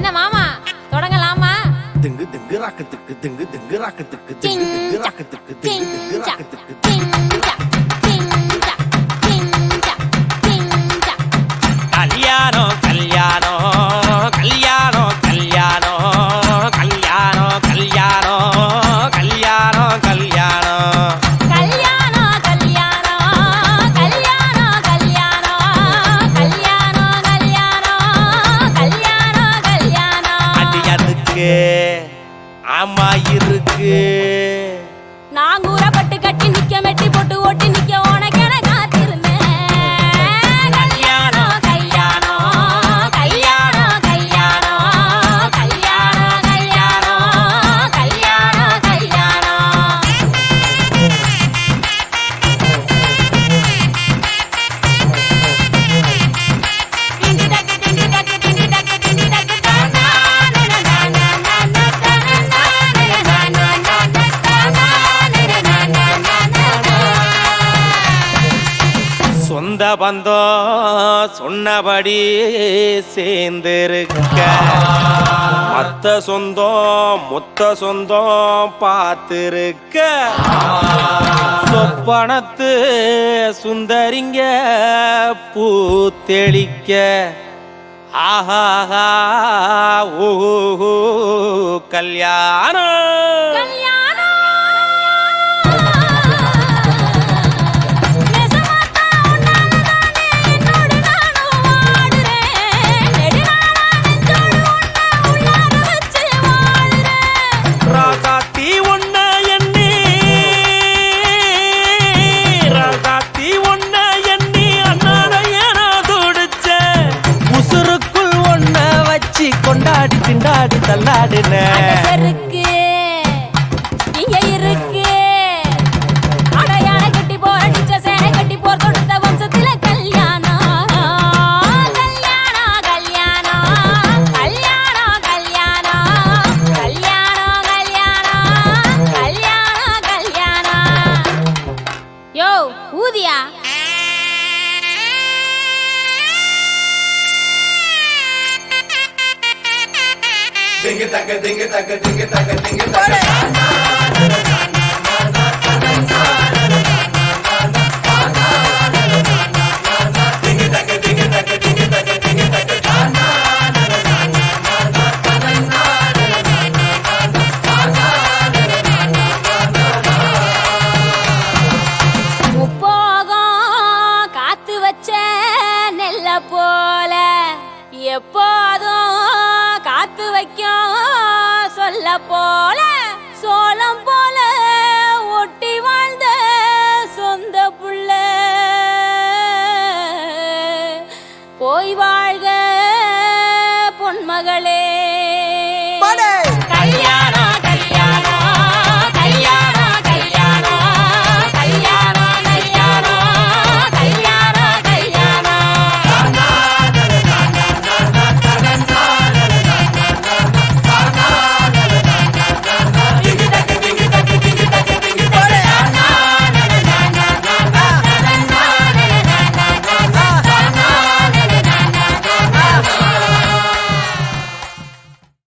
என்ன மாமா தொடங்கலாமா? திங்கு திங்கு ராக்கத்துக்கு திங்கு திங்கு ராக்கத்துக்கு திங்கு திங்கு ராக்கத்துக்கு திங்கு திங்கு ராக்கத்துக்கு கல்யாணம் கல்யாணம் கல்யாணம் கல்யாணம் கல்யாணம் கல்யாணம் கல்யாணம் கல்யாணம் ஆமா இருக்கு. நான் கூறப்பட்டு கட்டி நிக்க மெட்டி போட்டு ஓட்டி நிக்க உனக்கென காத்திருந்தேன். கல்யாணம் கல்யாணம் கல்யாணம் கல்யாணம் கல்யாணம் கல்யாணம் கல்யாணம் கல்யாணம். டிண்டி டக்கு டிண்டி டக்கு டிண்டி டக்கு டிண்டி டக்கு தானா சொந்த பந்தம் சொன்னபடி சேர்ந்திருக்க மத்த சொந்தம் மொத்த சொந்தம் பார்த்திருக்க சொப்பனத்து சுந்தரிங்க பூ தெளிக்க ஆஹா ஓஹோ கல்யாணம் கொண்டாடி திண்டாடி தள்ளாடுன இங்க இருக்கு அடையாள கட்டி போற நிச்ச சேனை கட்டி போர் கொடுத்த வம்சத்துல கல்யாணம் கல்யாணம் கல்யாணம் கல்யாணம் கல்யாணம் கல்யாணம் கல்யாணம் கல்யாணம் கல்யாணம். யோ ஊதியா dinga taka dinga taka dinga taka dinga taka முப்போகம் காத்து வச்ச நெல்ல போல எப்போதும் காத்து வைக்கும் சொல்ல போல சோளம் போல ஒட்டி வாழ்ந்த சொந்த புள்ள போய் வாழ்க பொன்மகளே.